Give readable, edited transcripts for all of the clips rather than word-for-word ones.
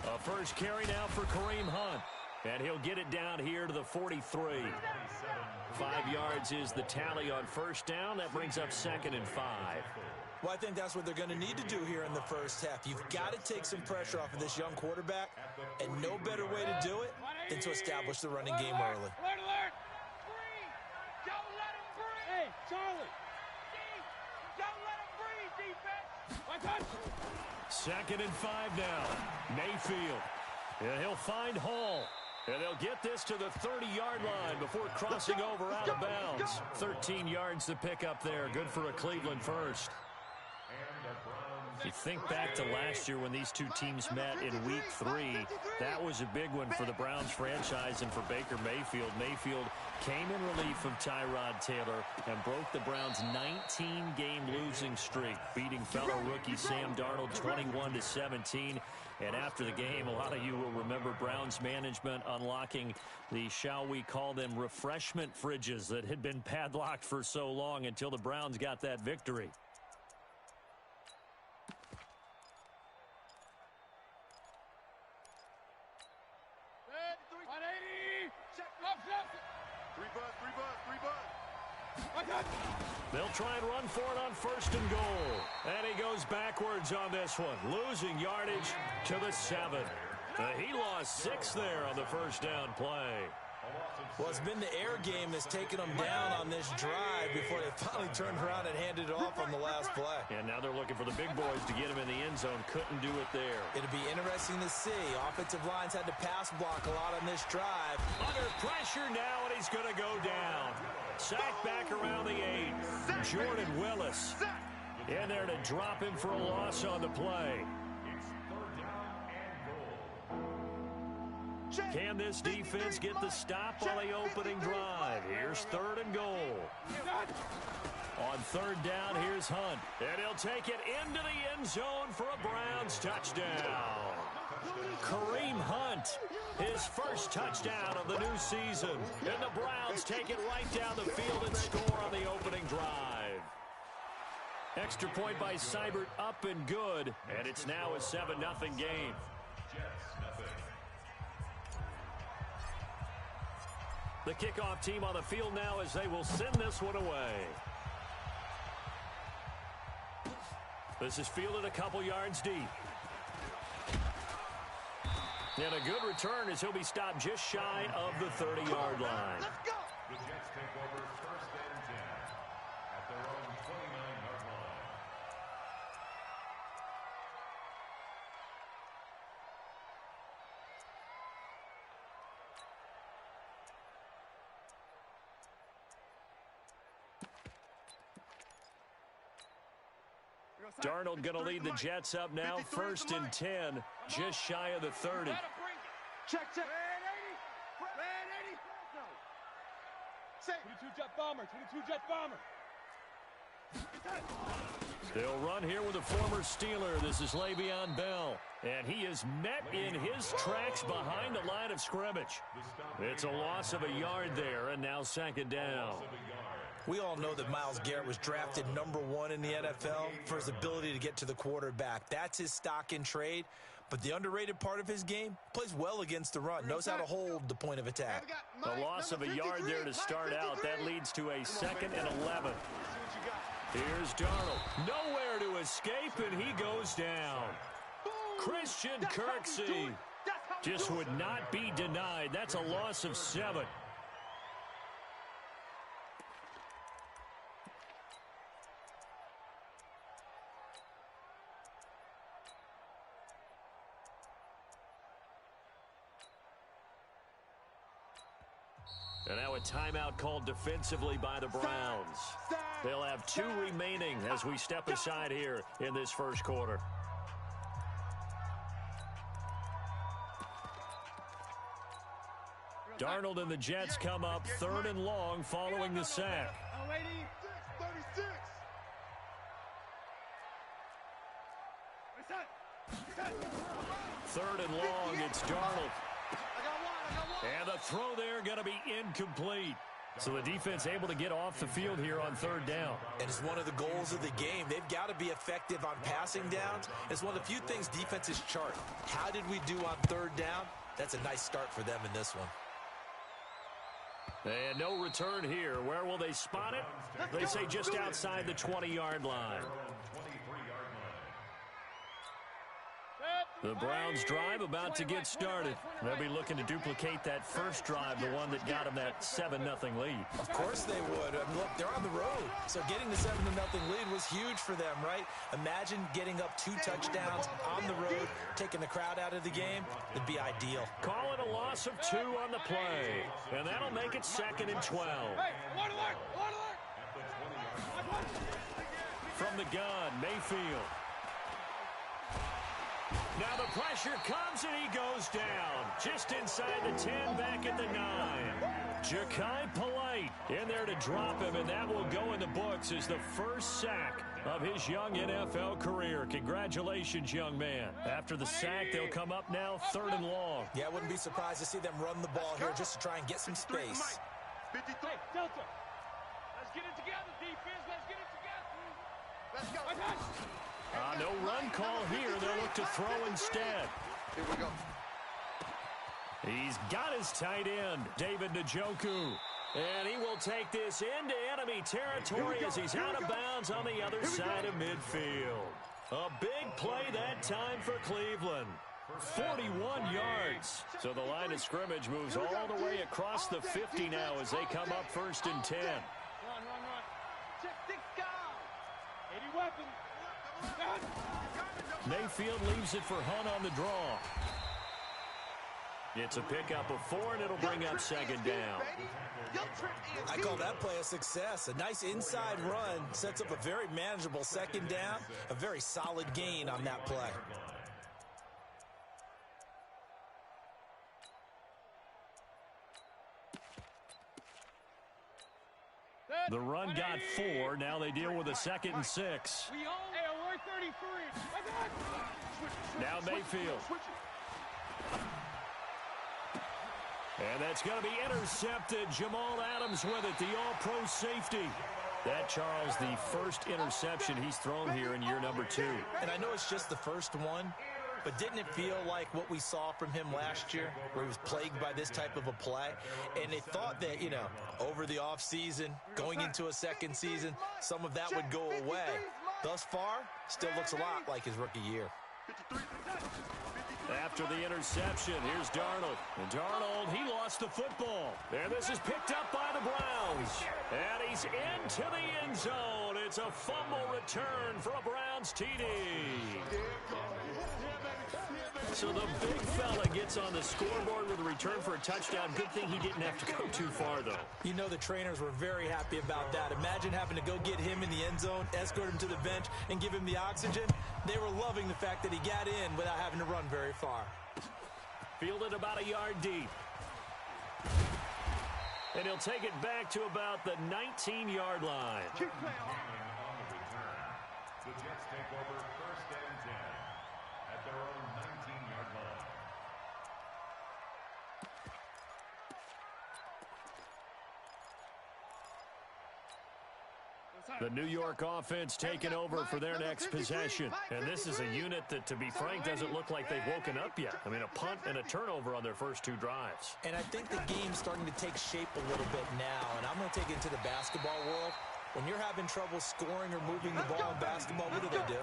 A first carry now for Kareem Hunt. And he'll get it down here to the 43. 5 yards is the tally on first down. That brings up 2nd and 5. Well, I think that's what they're going to need to do here in the first half. You've got to take some pressure off of this young quarterback, and no better way to do it than to establish the running game early. Alert, alert! Breathe! Don't let him breathe! Hey, Charlie! Don't let him breathe, defense! My touch! 2nd and 5 now. Mayfield. And he'll find Hall. And they'll get this to the 30-yard line before crossing over out of bounds. 13 yards to pick up there. Good for a Cleveland first. You think back to last year when these two teams met in Week 3. That was a big one for the Browns franchise and for Baker Mayfield. Mayfield came in relief of Tyrod Taylor and broke the Browns' 19-game losing streak, beating fellow rookie Sam Darnold 21-17. And after the game, a lot of you will remember Browns management unlocking the, shall we call them, refreshment fridges that had been padlocked for so long until the Browns got that victory. They'll try and run for it on 1st and goal. And he goes backwards on this one, losing yardage to the 7. He lost 6 there on the first down play. Well, it's been the air game that's taken them down on this drive before they finally turned around and handed it off on the last play. And now they're looking for the big boys to get him in the end zone. Couldn't do it there. It'll be interesting to see. Offensive lines had to pass block a lot on this drive. Under pressure now, and he's going to go down. Sacked back around the 8. Jordan Willis in there to drop him for a loss on the play. Can this defense get the stop on the opening drive? Here's 3rd and goal. On 3rd down, here's Hunt. And he'll take it into the end zone for a Browns touchdown. Kareem Hunt, his first touchdown of the new season. And the Browns take it right down the field and score on the opening drive. Extra point by Seibert, up and good. And it's now a 7-0 game. The kickoff team on the field now as they will send this one away. This is fielded a couple yards deep. And a good return as he'll be stopped just shy of the 30-yard line. Let's go! The Jets take over 1st and 10 at their own 29-yard line. Darnold going to lead the Jets up now, 1st and 10, just shy of the 30. Check, check. Red 80. Say. 22-jet bomber, 22-jet bomber. They'll run here with a former Steeler. This is Le'Veon Bell. And he is met in his tracks behind the line of scrimmage. It's a loss of a yard there, and now 2nd down. We all know that Myles Garrett was drafted #1 in the NFL for his ability to get to the quarterback. That's his stock in trade. But the underrated part of his game, plays well against the run, knows how to hold the point of attack. A loss of a yard there to start out. That leads to a 2nd and 11. Here's Darnold. Nowhere to escape, and he goes down. Christian Kirksey just would not be denied. That's a loss of 7. And now a timeout called defensively by the Browns. They'll have 2 remaining as we step aside here in this first quarter. Darnold and the Jets come up 3rd and long following the sack. 36. 3rd and long, it's Darnold. And the throw there going to be incomplete. So the defense able to get off the field here on third down. And it's one of the goals of the game. They've got to be effective on passing downs. It's one of the few things defenses chart. How did we do on third down? That's a nice start for them in this one. And no return here. Where will they spot it? They say just outside the 20-yard line. The Browns drive about to get started. They'll be looking to duplicate that first drive, the one that got them that 7-0 lead. Of course they would. I mean, look, they're on the road. So getting the 7-0 lead was huge for them, right? Imagine getting up 2 touchdowns on the road, taking the crowd out of the game. It'd be ideal. Call it a loss of 2 on the play. And that'll make it 2nd and 12. From the gun, Mayfield. Now the pressure comes and he goes down. Just inside the 10, back at the 9. Ja'Kai Polite in there to drop him, and that will go in the books as the first sack of his young NFL career. Congratulations, young man. After the sack, they'll come up now 3rd and long. Yeah, I wouldn't be surprised to see them run the ball here just to try and get some space. Hey, Delta. Let's get it together, defense. Let's get it together. Let's go. No run call here. They'll look to throw instead. Here we go. He's got his tight end, David Njoku. And he will take this into enemy territory as he's out of bounds on the other side of midfield. A big play that time for Cleveland. 41 yards. So the line of scrimmage moves all the way across the 50 now as they come up 1st and 10. Run. Check the guy. 80 weapons. Mayfield leaves it for Hunt on the draw. It's a pickup of 4, and it'll bring up 2nd down. I call that play a success. A nice inside run sets up a very manageable 2nd down. A very solid gain on that play. The run got 4. Now they deal with a 2nd and 6. We own alert 33. Now Mayfield. And that's going to be intercepted. Jamal Adams with it, the all-pro safety. That, Charles, the first interception he's thrown here in year number 2. And I know it's just the first one, but didn't it feel like what we saw from him last year, where he was plagued by this type of a play? And they thought that, you know, over the offseason, going into a 2nd season, some of that would go away. Thus far, still looks a lot like his rookie year. After the interception, here's Darnold. And Darnold, he lost the football. And this is picked up by the Browns. And he's into the end zone. It's a fumble return for a Browns TD. So the big fella gets on the scoreboard with a return for a touchdown. Good thing he didn't have to go too far, though. You know the trainers were very happy about that. Imagine having to go get him in the end zone, escort him to the bench, and give him the oxygen. They were loving the fact that he got in without having to run very far. Fielded about a yard deep. And he'll take it back to about the 19-yard line. The Jets take over 1st and 10 at their own 19-yard line. The New York offense taking over for their next possession. And this is a unit that, to be frank, doesn't look like they've woken up yet. I mean, a punt and a turnover on their first 2 drives. And I think the game's starting to take shape a little bit now. And I'm going to take it into the basketball world. When you're having trouble scoring or moving the ball in basketball, what do?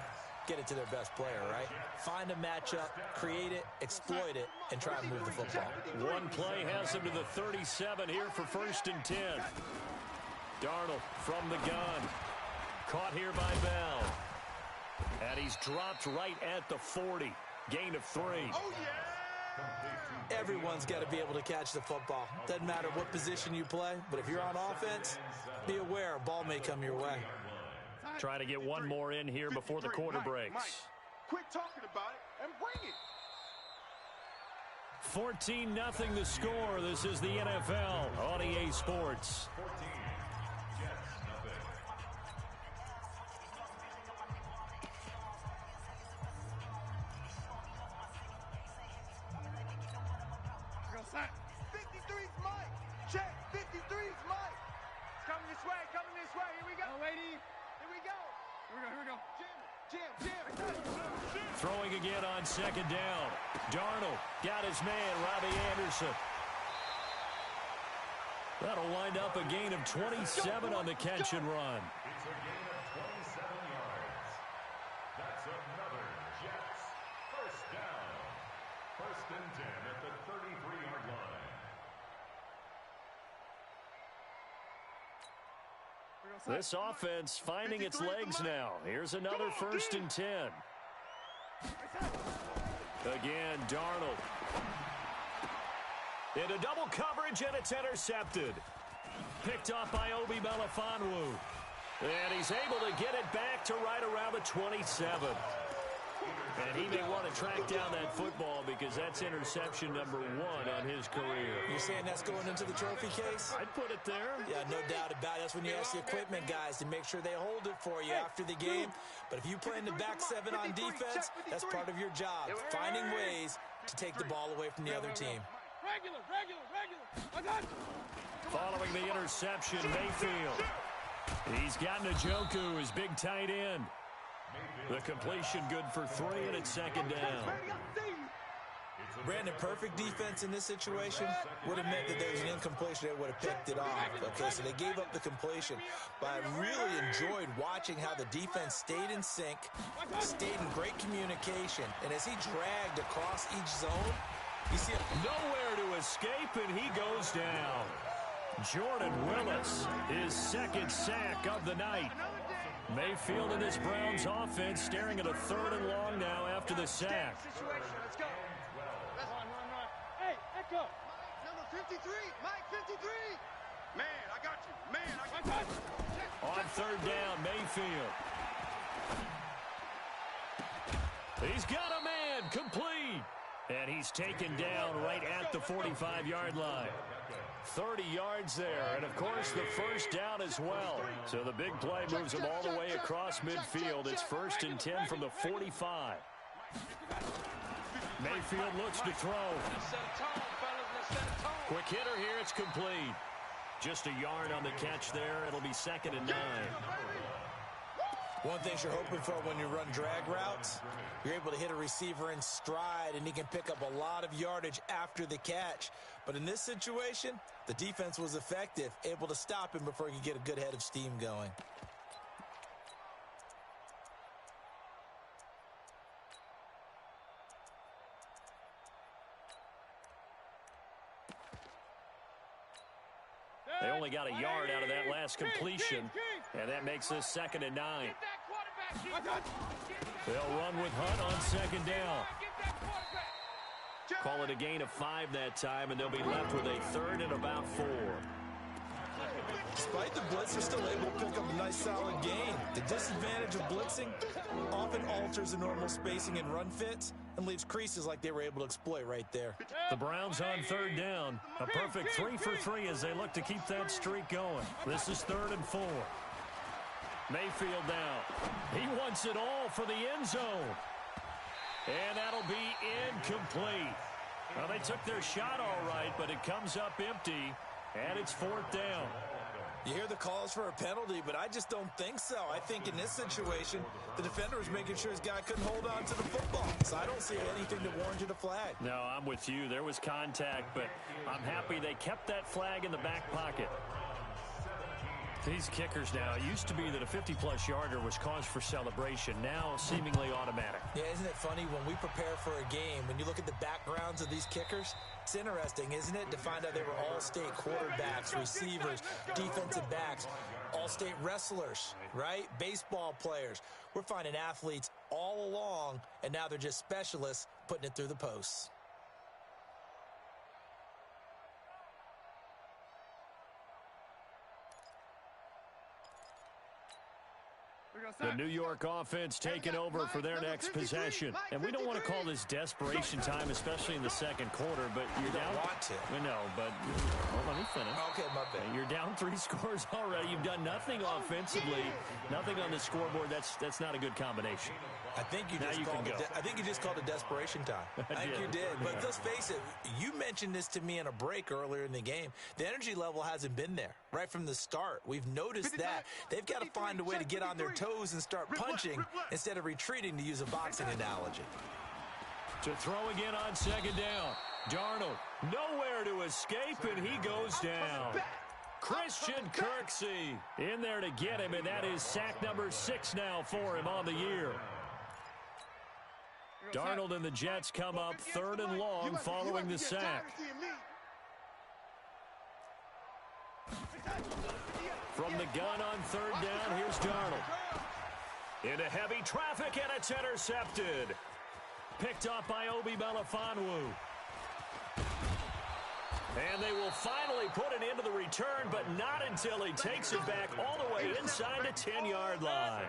Get it to their best player, right? Find a matchup, create it, exploit it, and try to move the football. One play has them to the 37 here for 1st and 10. Darnold from the gun. Caught here by Bell. And he's dropped right at the 40. Gain of 3. Everyone's got to be able to catch the football. Doesn't matter what position you play, but if you're on offense, be aware a ball may come your way. Trying to get one more in here before the quarter breaks. Quit talking about it and bring it. 14-0 the score. This is the NFL on EA Sports. 14, Jets, nothing. Check. 53's Mike. It's coming this way. Coming this way. Here we go. Oh, lady. Here we go. Here we go. Jim. Throwing again on second down. Darnold got his man, Robbie Anderson. That'll wind up a gain of 27 on the catch and run. It's a gain of 27 yards. That's another Jets first down. First and 10 at the 33-yard line. This offense finding its legs now. Here's another first and 10. Again, Darnold. Into double coverage, and it's intercepted. Picked off by Obi Melifonwu. And he's able to get it back to right around the 27. And he may want to track down that football because that's interception number 1 on his career. You're saying that's going into the trophy case? I'd put it there. Yeah, no doubt about it. That's when you ask the equipment guys to make sure they hold it for you after the game. But if you play in the back 7 on defense, that's part of your job, finding ways to take the ball away from the other team. Regular. Following the interception, Mayfield. He's got Njoku, his big tight end. The completion good for 3, and it's second down. Brandon, perfect defense in this situation would have meant that there was an incompletion that would have picked it off. Okay, so they gave up the completion. But I really enjoyed watching how the defense stayed in sync, stayed in great communication. And as he dragged across each zone, you see nowhere to escape, and he goes down. Jordan Willis, his second sack of the night. Mayfield and this Browns offense staring at a 3rd and long now after the sack. Let's go. Run. Hey, Echo. Number 53. Mike 53. Man, I got you. On 3rd down, Mayfield. He's got a man, complete. And he's taken down right at the 45-yard line. 30 yards there, and of course the first down as well. So the big play moves him all the way across midfield. It's 1st and 10 from the 45. Mayfield looks to throw. Quick hitter here, it's complete. Just a yard on the catch there. It'll be 2nd and 9. one thing you're hoping for when you run drag routes, you're able to hit a receiver in stride, and he can pick up a lot of yardage after the catch. But in this situation, the defense was effective, able to stop him before he could get a good head of steam going. They only got a yard out of that last completion, and that makes this 2nd and 9. They'll run with Hunt on 2nd down. Call it a gain of 5 that time, and they'll be left with a 3rd and about 4. Despite the blitz, they're still able to pick up a nice solid gain. The disadvantage of blitzing often alters the normal spacing and run fits and leaves creases like they were able to exploit right there. The Browns on 3rd down. A perfect 3 for 3 as they look to keep that streak going. This is 3rd and 4. Mayfield now. He wants it all for the end zone. And that'll be incomplete. Well, they took their shot all right, but it comes up empty, and it's 4th down. You hear the calls for a penalty, but I just don't think so. I think in this situation, the defender was making sure his guy couldn't hold on to the football. So I don't see anything that warranted a flag. No, I'm with you. There was contact, but I'm happy they kept that flag in the back pocket. These kickers now, it used to be that a 50-plus yarder was cause for celebration. Now, seemingly automatic. Yeah, isn't it funny when we prepare for a game, when you look at the backgrounds of these kickers, it's interesting, isn't it, to find out they were all-state quarterbacks, receivers, defensive backs, all-state wrestlers, right? Baseball players. We're finding athletes all along, and now they're just specialists putting it through the posts. The New York offense taking over for their next possession. And we don't want to call this desperation time, especially in the second quarter, but you're down. You don't want to. We know, but let me finish. Okay, my bad. You're down 3 scores already. You've done nothing offensively, nothing on the scoreboard. That's not a good combination. I think you just called it desperation time. I think you did. But let's face it, you mentioned this to me in a break earlier in the game. The energy level hasn't been there right from the start. We've noticed that. They've got to find a way to get on their toes and start punching instead of retreating, to use a boxing analogy. To throw again on second down. Darnold, nowhere to escape, and he goes down. Christian Kirksey in there to get him, and that is sack number 6 now for him on the year. Darnold and the Jets come up 3rd and long following the sack. From the gun on 3rd down, here's Darnold. Into heavy traffic, and it's intercepted. Picked up by Obi Melifonwu. And they will finally put it into the return, but not until he takes it back all the way inside the 10-yard line.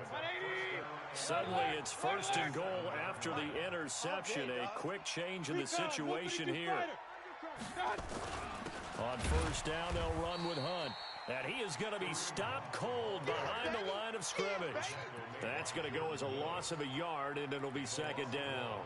Suddenly, it's 1st and goal after the interception. A quick change in the situation here. On 1st down, they'll run with Hunt. And he is going to be stopped cold behind the line of scrimmage. That's going to go as a loss of a yard, and it'll be 2nd down.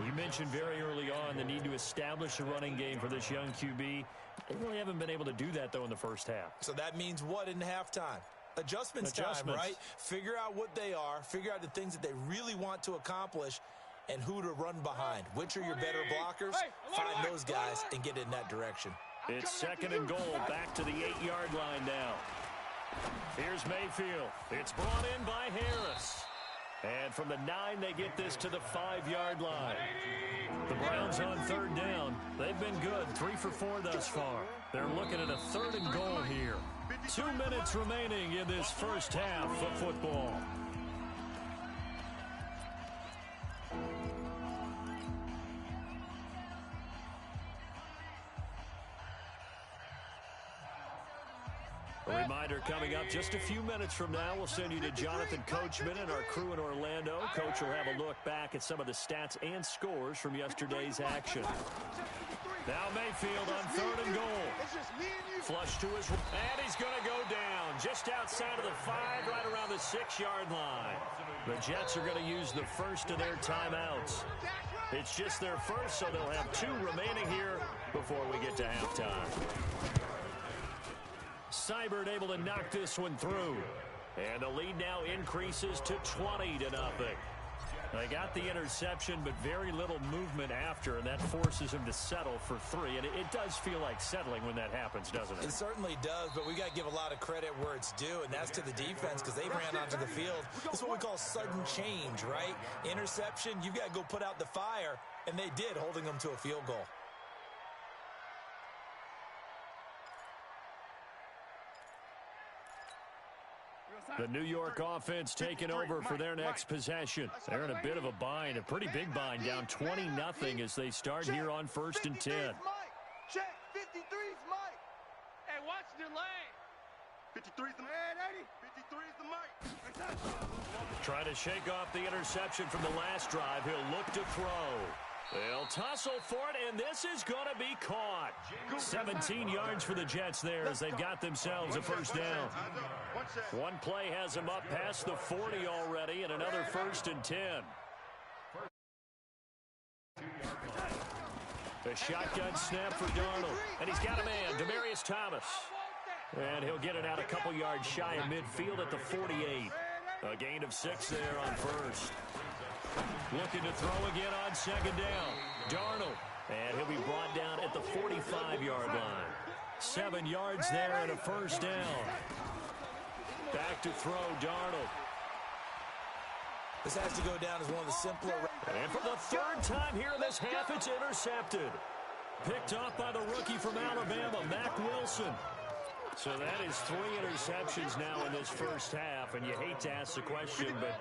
You mentioned very early on the need to establish a running game for this young QB. They really haven't been able to do that, though, in the first half. So that means what in halftime? Adjustments time, right? Figure out what they are, figure out the things that they really want to accomplish, and who to run behind. Which are your better blockers? Find those guys and get in that direction. It's 2nd and goal, back to the 8-yard line now. Here's Mayfield. It's brought in by Harris. And from the 9, they get this to the 5-yard line. The Browns on 3rd down. They've been good, 3 for 4 thus far. They're looking at a 3rd and goal here. 2 minutes remaining in this first half of football. A reminder coming up just a few minutes from now. We'll send you to Jonathan Coachman and our crew in Orlando. Coach will have a look back at some of the stats and scores from yesterday's action. Now Mayfield on 3rd and goal. Flush to his, and he's going to go down just outside of the 5, right around the 6-yard line. The Jets are going to use the first of their timeouts. It's just their first, so they'll have 2 remaining here before we get to halftime. Seibert able to knock this one through. And the lead now increases to 20-0. They got the interception, but very little movement after, and that forces him to settle for 3. And it does feel like settling when that happens, doesn't it? It certainly does, but we got to give a lot of credit where it's due, and that's to the defense, because they ran onto the field. This is what we call sudden change, right? Interception, you've got to go put out the fire, and they did, holding them to a field goal. The New York offense taking over for their next possession. They're in a bit of a bind, a pretty big bind, down 20-0 as they start here on 1st and 10. Check, 53's Mike. Hey, watch the lane. 53's the man, 53's the Mike. Trying to shake off the interception from the last drive. He'll look to throw. They'll tussle for it, and this is going to be caught. 17 yards for the Jets there as they've got themselves a 1st down. One play has them up past the 40 already, and another 1st and 10. The shotgun snap for Darnold, and he's got a man, Demaryius Thomas. And he'll get it out a couple yards shy of midfield at the 48. A gain of 6 there on 1st. Looking to throw again on 2nd down. Darnold. And he'll be brought down at the 45-yard line. 7 yards there and a 1st down. Back to throw, Darnold. This has to go down as one of the simpler. And for the 3rd time here in this half, it's intercepted. Picked off by the rookie from Alabama, Mack Wilson. So that is 3 interceptions now in this first half, and you hate to ask the question, but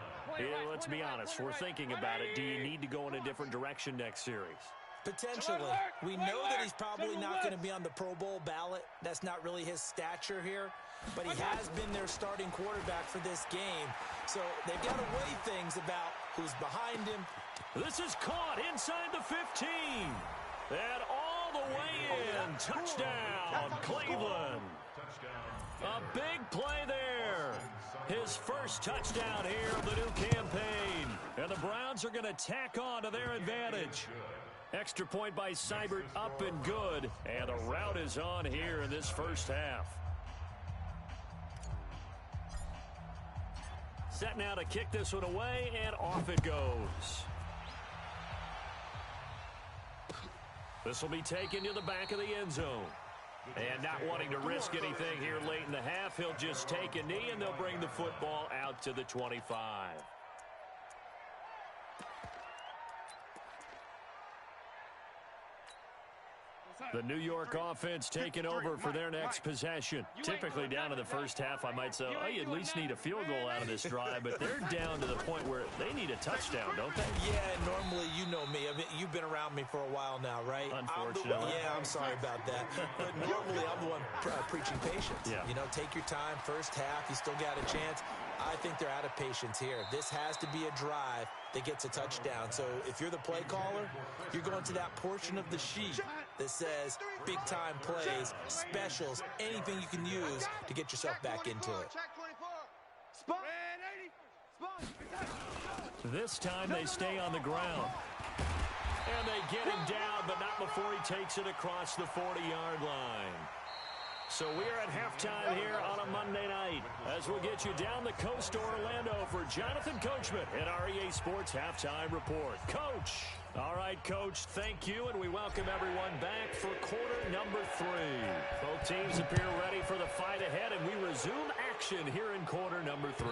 let's be honest, we're thinking about it. Do you need to go in a different direction next series? Potentially. We know that he's probably not going to be on the Pro Bowl ballot. That's not really his stature here. but he has been their starting quarterback for this game. So they've got to weigh things about who's behind him. This is caught inside the 15. And all the way in. Touchdown, Cleveland. A big play there. His first touchdown here of the new campaign. And the Browns are going to tack on to their advantage. Extra point by Seibert, up and good. And the rout is on here in this first half. Set now to kick this one away, and off it goes. This will be taken to the back of the end zone. And not wanting to risk anything here late in the half, he'll just take a knee, and they'll bring the football out to the 25. The New York offense taking over for their next possession. Typically down in the first half, I might say, oh, you at least need a field goal out of this drive, but they're down to the point where they need a touchdown, don't they? Yeah, normally, you know me. I mean, you've been around me for a while now, right? Unfortunately. I'm sorry about that. But normally, I'm the one preaching patience. Yeah. You know, take your time, first half, you still got a chance. I think they're out of patience here. This has to be a drive that gets a touchdown. So if you're the play caller, you're going to that portion of the sheet that says big-time plays, specials, anything you can use to get yourself back into it. This time they stay on the ground. And they get him down, but not before he takes it across the 40-yard line. So we're at halftime here on a Monday night as we'll get you down the coast to Orlando for Jonathan Coachman in our EA Sports Halftime Report. Coach. All right, Coach, thank you, and we welcome everyone back for quarter number 3. Both teams appear ready for the fight ahead, and we resume action here in quarter number 3.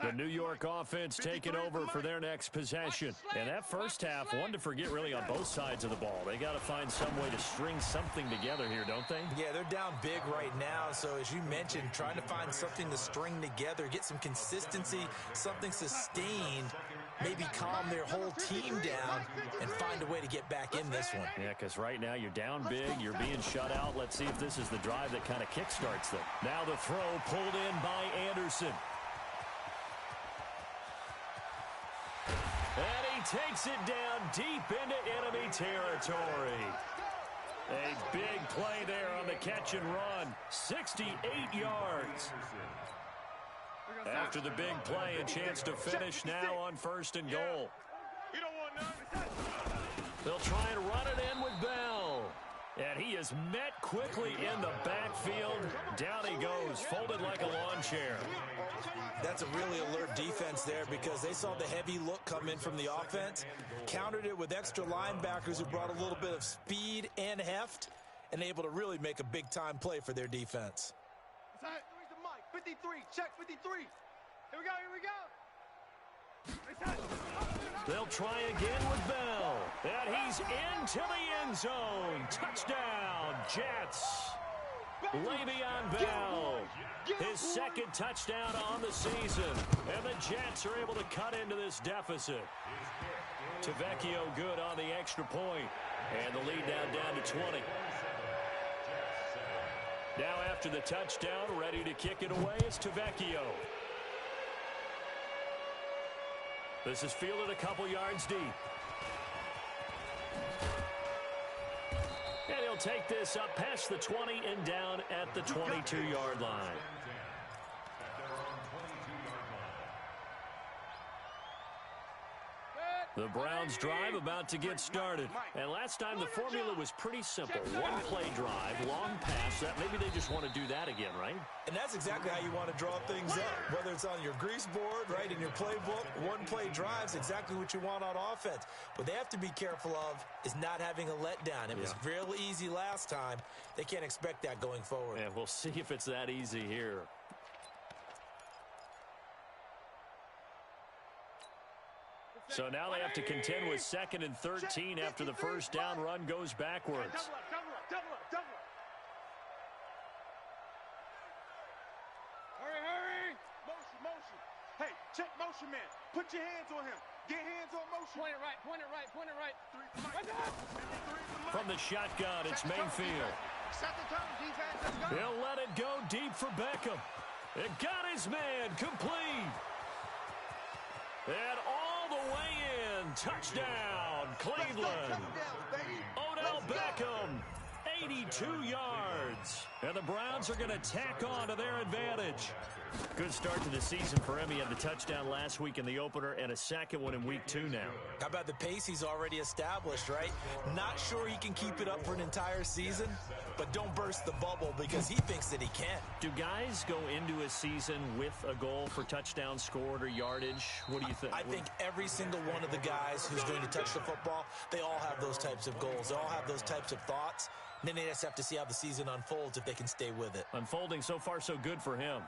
The New York offense taking over for their next possession. And that first half, one to forget really on both sides of the ball. They got to find some way to string something together here, don't they? Yeah, they're down big right now. So as you mentioned, trying to find something to string together, get some consistency, something sustained, maybe calm their whole team down and find a way to get back in this one. Yeah, because right now you're down big, you're being shut out. Let's see if this is the drive that kind of kickstarts them. Now the throw pulled in by Anderson. And he takes it down deep into enemy territory. A big play there on the catch and run. 68 yards. After the big play, a chance to finish now on 1st and goal. They'll try and run it in with Bell. And he is met quickly in the backfield. Down he goes, folded like a lawn chair. That's a really alert defense there because they saw the heavy look come in from the offense, countered it with extra linebackers who brought a little bit of speed and heft, and able to really make a big-time play for their defense. 53, check 53. Here we go. They'll try again with Bell. And he's into the end zone. Touchdown, Jets. Le'Veon Bell, his second touchdown on the season. And the Jets are able to cut into this deficit. Tavecchio good on the extra point. And the lead down to 20. Now after the touchdown, ready to kick it away is Tavecchio. This is fielded a couple yards deep. And he'll take this up past the 20 and down at the 22-yard line. The Browns drive about to get started. And last time the formula was pretty simple. One play drive, long pass. That maybe they just want to do that again, right? And that's exactly how you want to draw things up. Whether it's on your grease board, right, in your playbook, one play drive's exactly what you want on offense. What they have to be careful of is not having a letdown. It was real easy last time. They can't expect that going forward. And we'll see if it's that easy here. So now they have to contend with 2nd and 13 after the first down run goes backwards. Double up. Put your hands on him. Get hands on motion. Point it right, point it right, point it right. From the shotgun, it's Mayfield. Set the tone, defense. Let's go. He'll let it go deep for Beckham. It got his man complete. And all the way in. Touchdown, Cleveland. Odell Beckham, 82 yards. And the Browns are going to tack on to their advantage. Good start to the season for him. He had the touchdown last week in the opener and a second one in week 2 now. How about the pace he's already established, right? Not sure he can keep it up for an entire season, but don't burst the bubble because he thinks that he can. Do guys go into a season with a goal for touchdown scored or yardage? What do you think? I think every single one of the guys who's going to touch the football, they all have those types of goals. They all have those types of thoughts. And then they just have to see how the season unfolds if they can stay with it. Unfolding so far so good for him.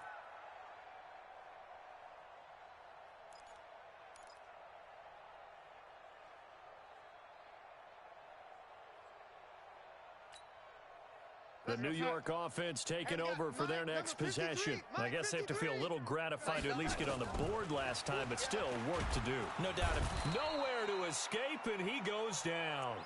The New York offense taking over for their next possession. I guess they have to feel a little gratified to at least get on the board last time, but still work to do. No doubt. Nowhere to escape, and he goes down.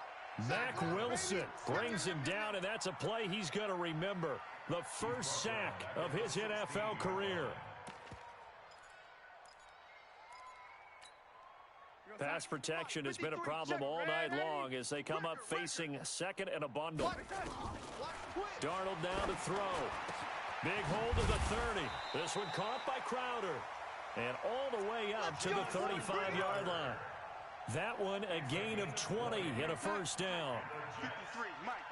Mack Wilson brings him down, and that's a play he's going to remember. The first sack of his NFL career. Pass protection has been a problem all night long as they come up facing second and a bundle. Darnold now to throw. Big hold to the 30. This one caught by Crowder. And all the way up to the 35-yard line. That one a gain of 20 and a first down.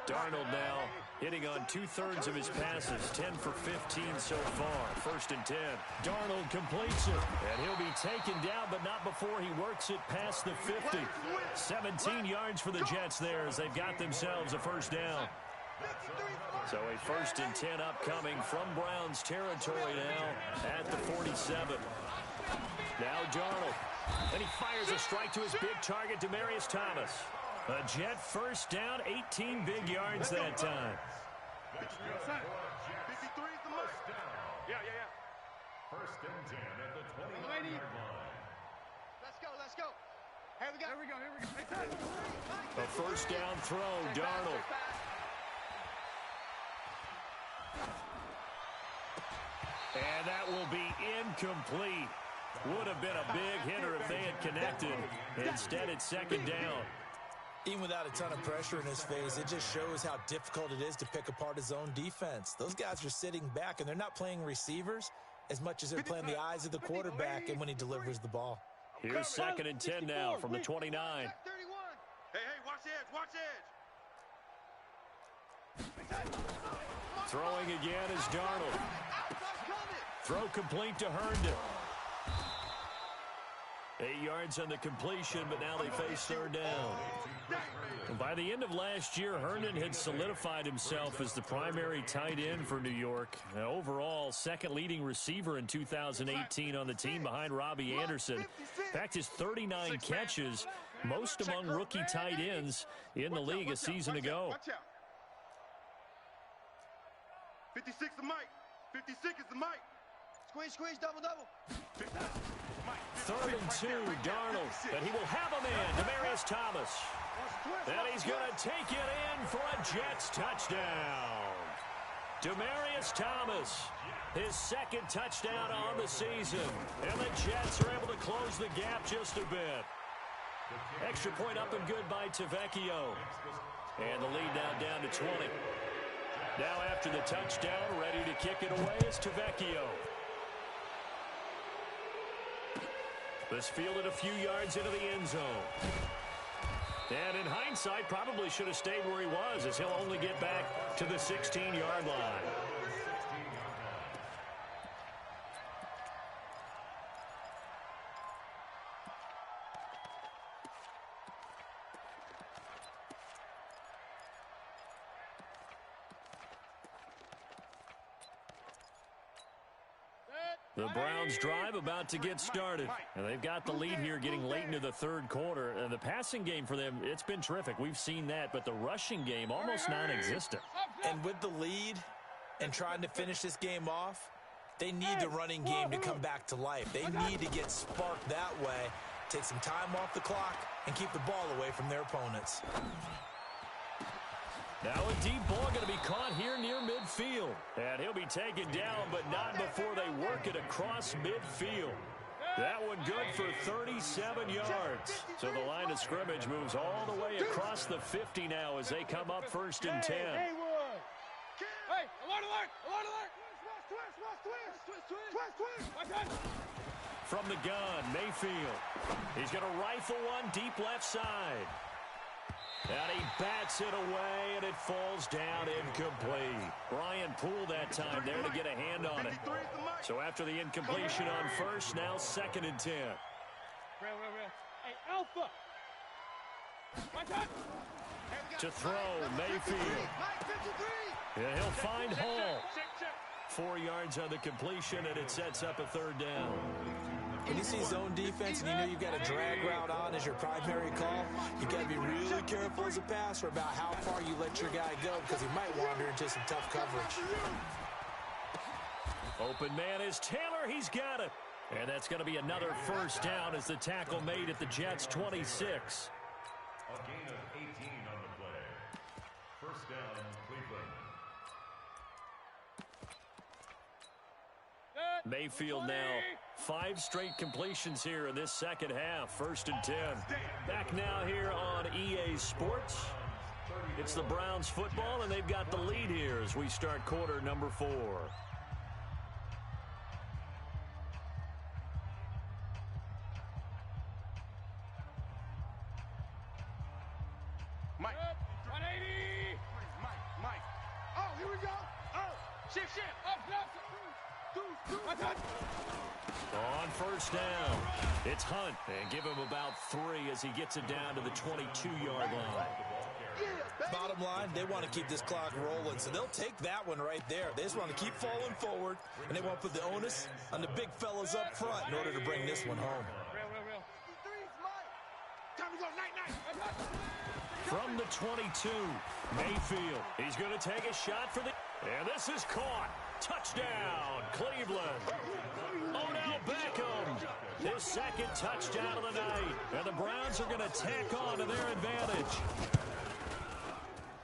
Darnold now hitting on 2/3 of his passes, 10 for 15 so far. 1st and 10. Darnold completes it, and he'll be taken down, but not before he works it past the 50. 17 yards for the Jets there as they've got themselves a first down. So a 1st and 10 upcoming from Browns territory now at the 47. Now Darnold. And he fires a strike to his big target, Demaryius Thomas. A Jet first down, 18 big yards that time. 53 is the most. Yeah. 1st and 10 at the 29-yard line. Let's go. Here we go. A first down throw, Darnold. And that will be incomplete. Would have been a big hitter if they had connected. Instead, it's 2nd down. Even without a ton of pressure in his face, it just shows how difficult it is to pick apart his own defense. Those guys are sitting back, and they're not playing receivers as much as they're playing the eyes of the quarterback and when he delivers the ball. Here's 2nd and 10 now from the 29. Hey, watch edge. Throwing again is Darnold. Throw complete to Herndon. 8 yards on the completion, but now they face 3rd down. And by the end of last year, Herndon had solidified himself as the primary tight end for New York. Now, overall, 2nd leading receiver in 2018 on the team behind Robbie Anderson. In fact, his 39 catches, most among rookie tight ends in the league a season ago. 56 the mic. 56 is the mic. Squeeze, double. 3rd and 2, Darnold, and he will have a man, Demaryius Thomas. And he's going to take it in for a Jets touchdown. Demaryius Thomas, his 2nd touchdown on the season. And the Jets are able to close the gap just a bit. Extra point up and good by Tavecchio. And the lead now down to 20. Now after the touchdown, ready to kick it away is Tavecchio. This fielded a few yards into the end zone. And in hindsight, probably should have stayed where he was, as he'll only get back to the 16-yard line. The Browns drive about to get started. And they've got the lead here getting late into the 3rd quarter. And the passing game for them, it's been terrific. We've seen that. But the rushing game, almost non-existent. And with the lead and trying to finish this game off, They need the running game to come back to life. They need to get sparked that way, take some time off the clock, and keep the ball away from their opponents. Now a deep ball going to be caught here near midfield. And he'll be taken down, but not before they work it across midfield. That one good for 37 yards. So the line of scrimmage moves all the way across the 50 now as they come up 1st and 10. Hey, alert, alert, alert, alert. Twist. From the gun, Mayfield. He's going to rifle one deep left side. And he bats it away, and it falls down incomplete. Brian Poole that time there to get a hand on it. So after the incompletion on first, now 2nd and 10. Real. Hey, Alpha. To throw, Mayfield. Yeah, he'll find Hall. 4 yards on the completion, and it sets up a 3rd down. When you see zone defense and you know you've got a drag route on as your primary call, you got to be really careful as a passer about how far you let your guy go because he might wander into some tough coverage. Open man is Taylor. He's got it. And that's going to be another 1st down as the tackle made at the Jets' 26. A gain of 18 on the play. 1st down, Cleveland. Mayfield now 5 straight completions here in this 2nd half. 1st and 10. Back now here on EA Sports. It's the Browns football, and they've got the lead here as we start quarter number 4. Mike. 180. Mike. Oh, here we go. Oh, shift. Up. On 1st down, it's Hunt. And give him about 3 as he gets it down to the 22-yard line. Bottom line, they want to keep this clock rolling, so they'll take that one right there. They just want to keep falling forward, and they want to put the onus on the big fellas up front in order to bring this one home. Real. Time to go, night. From the 22, Mayfield. He's going to take a shot for the... And this is caught. Touchdown, Cleveland. Odell Beckham. His 2nd touchdown of the night. And the Browns are going to tack on to their advantage.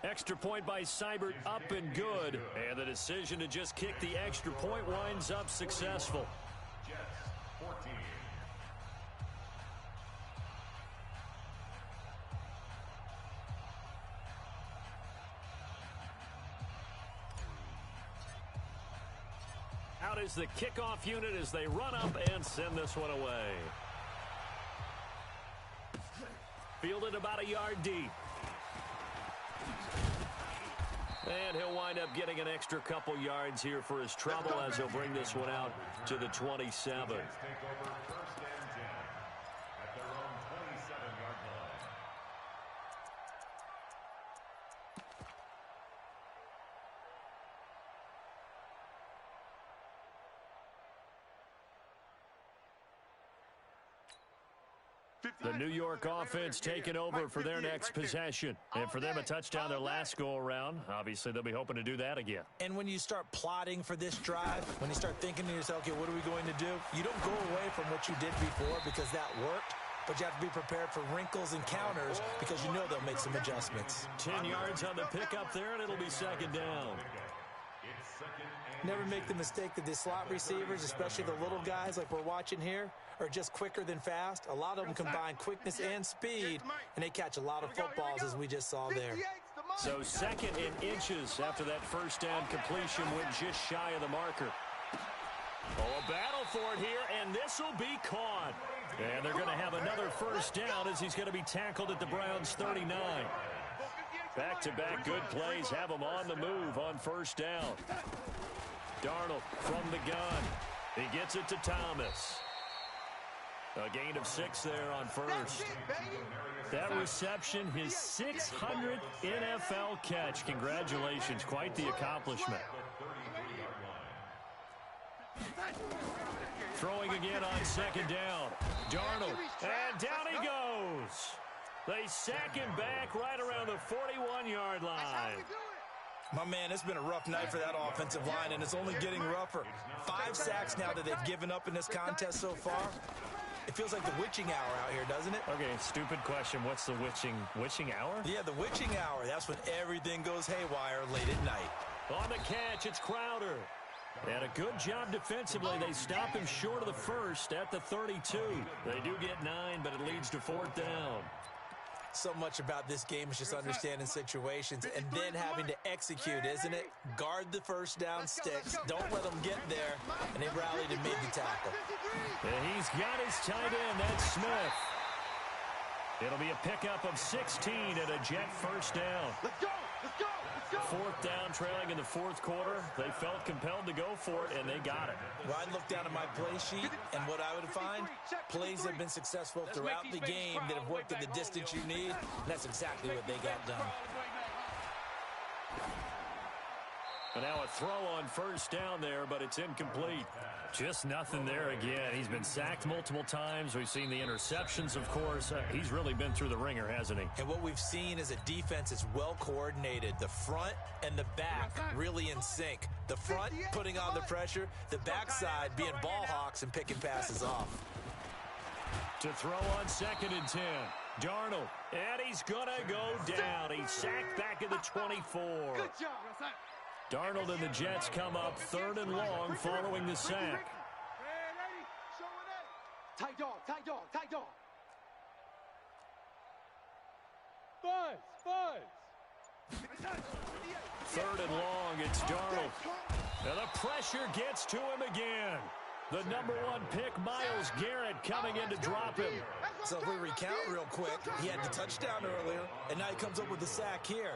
Extra point by Seibert up and good. And the decision to just kick the extra point winds up successful. Jets, 14. Out is the kickoff unit as they run up and send this one away. Fielded about a yard deep. And he'll wind up getting an extra couple yards here for his trouble as he'll bring this one out to the 27. Take over 1st and 10 at their own 27-yard line. The New York offense taking over for their next possession. And for them, a touchdown their last go-around. Obviously, they'll be hoping to do that again. And when you start plotting for this drive, when you start thinking to yourself, okay, what are we going to do? You don't go away from what you did before because that worked, but you have to be prepared for wrinkles and counters because you know they'll make some adjustments. 10 yards on the pickup there, and it'll be 2nd down. Never make the mistake that the slot receivers, especially the little guys like we're watching here, are just quicker than fast. A lot of them combine quickness and speed, and they catch a lot of footballs as we just saw there. So 2nd in inches after that 1st down completion went just shy of the marker. Oh, a battle for it here, and this will be caught. And they're going to have another 1st down as he's going to be tackled at the Browns' 39. Back-to-back good plays have him on the move on 1st down. Darnold from the gun. He gets it to Thomas. A gain of 6 there on 1st. That reception, his 600th NFL catch. Congratulations. Quite the accomplishment. Throwing again on 2nd down. Darnold. And down he goes. They sack him back right around the 41-yard line. My man, it's been a rough night for that offensive line, and it's only getting rougher. 5 sacks now that they've given up in this contest so far. It feels like the witching hour out here, doesn't it? Okay, stupid question. What's the witching hour? Yeah, the witching hour. That's when everything goes haywire late at night. On the catch, it's Crowder. And a good job defensively. They stop him short of the first at the 32. They do get 9, but it leads to 4th down. So much about this game is just understanding situations and then having to execute, isn't it? Guard the first down sticks. Don't let them get there. And they rallied and made the tackle. And he's got his tight end. That's Smith. It'll be a pickup of 16 and a Jet first down. Let's go! Let's go! Let's go! 4th down, trailing in the 4th quarter. They felt compelled to go for it, and they got it. Well, I'd look down at my play sheet, and what I would find, plays have been successful throughout the game that have worked in the distance you need, and that's exactly what they got done. And now a throw on first down there, but it's incomplete. Just nothing there again. He's been sacked multiple times. We've seen the interceptions, of course. He's really been through the ringer, hasn't he? And what we've seen is a defense that's well coordinated. The front and the back really in sync. The front putting on the pressure, the backside being ball hawks and picking passes off. To throw on 2nd and 10. Darnold, and he's going to go down. He's sacked back at the 24. Good job. Darnold and the Jets come up 3rd and long following the sack. Tight dog, tight dog, tight dog. Buzz. 3rd and long, it's Darnold. And the pressure gets to him again. The number 1 pick, Myles Garrett, coming in to drop him. So if we recount real quick, he had the touchdown earlier, and now he comes up with the sack here.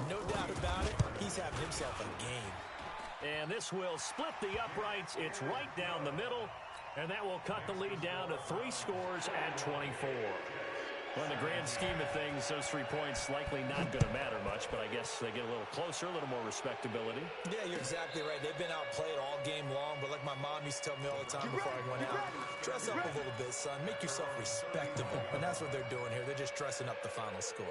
No doubt about it, he's having himself a game. And this will split the uprights. It's right down the middle, and that will cut the lead down to 3 scores at 24. Well, in the grand scheme of things, those 3 points likely not going to matter much, but I guess they get a little closer, a little more respectability. Yeah, you're exactly right. They've been outplayed all game long, but like my mom used to tell me all the time before I went out, dress up a little bit, son. Make yourself respectable. And that's what they're doing here. They're just dressing up the final score.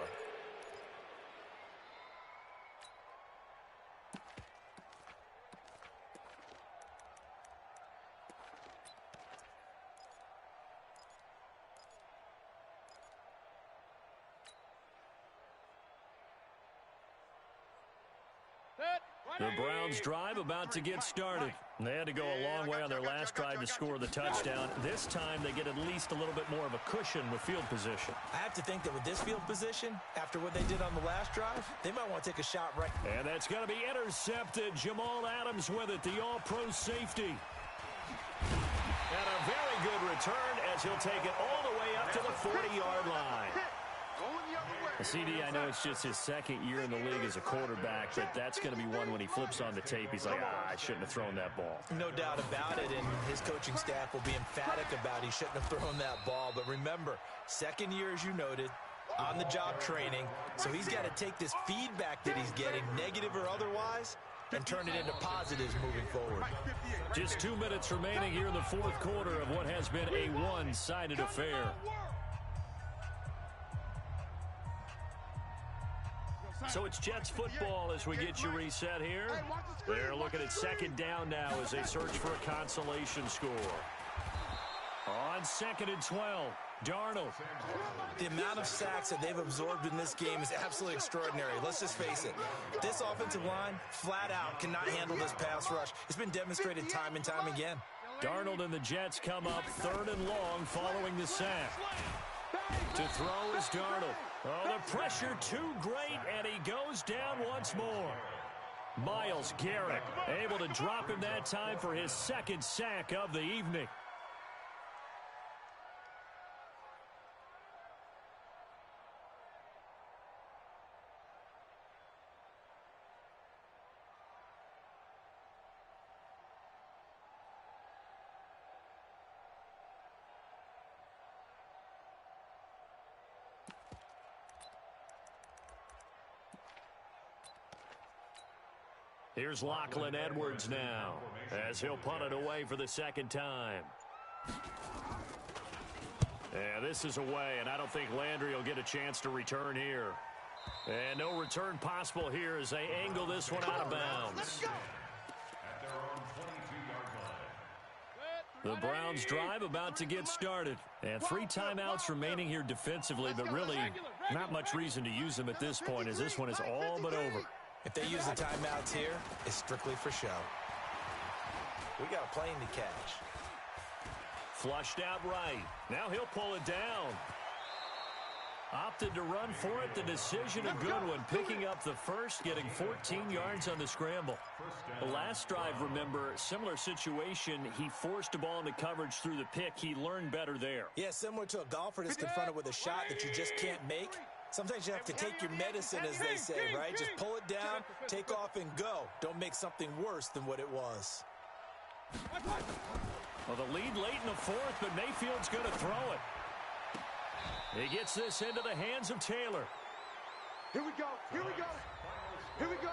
The Browns drive about to get started. They had to go a long way on their last drive to score the touchdown. This time they get at least a little bit more of a cushion with field position. I have to think that with this field position, after what they did on the last drive, they might want to take a shot right. And that's going to be intercepted. Jamal Adams with it, the all-pro safety. And a very good return as he'll take it all the way up to the 40-yard line. CD, I know it's just his 2nd year in the league as a quarterback, but that's going to be one when he flips on the tape. He's like, I shouldn't have thrown that ball. No doubt about it, and his coaching staff will be emphatic about he shouldn't have thrown that ball. But remember, 2nd year, as you noted, on-the-job training, so he's got to take this feedback that he's getting, negative or otherwise, and turn it into positives moving forward. Just 2 minutes remaining here in the 4th quarter of what has been a one-sided affair. So it's Jets football as we get you reset here. They're looking at 2nd down now as they search for a consolation score. On 2nd and 12, Darnold. The amount of sacks that they've absorbed in this game is absolutely extraordinary. Let's just face it. This offensive line, flat out, cannot handle this pass rush. It's been demonstrated time and time again. Darnold and the Jets come up 3rd and long following the sack. To throw is Darnold. Oh, the pressure too great, and he goes down once more. Myles Garrett able to drop him that time for his 2nd sack of the evening. Here's Lachlan Edwards now as he'll punt it away for the 2nd time. Yeah, this is away, and I don't think Landry will get a chance to return here. And no return possible here as they angle this one out of bounds. At their own 22-yard line. The Browns drive about to get started. And 3 timeouts remaining here defensively, but really not much reason to use them at this point as this one is all but over. If they use the timeouts here, it's strictly for show. We got a plane to catch. Flushed out right. Now he'll pull it down. Opted to run for it. The decision a good one. Picking up the first, getting 14 yards on the scramble. The last drive, remember, similar situation. He forced the ball into coverage through the pick. He learned better there. Yeah, similar to a golfer that's confronted with a shot that you just can't make. Sometimes you have to take your medicine, as they say, right? Just pull it down, take off, and go. Don't make something worse than what it was. Well, the lead late in the fourth, but Mayfield's going to throw it. He gets this into the hands of Taylor. Here we go. Here we go. Here we go.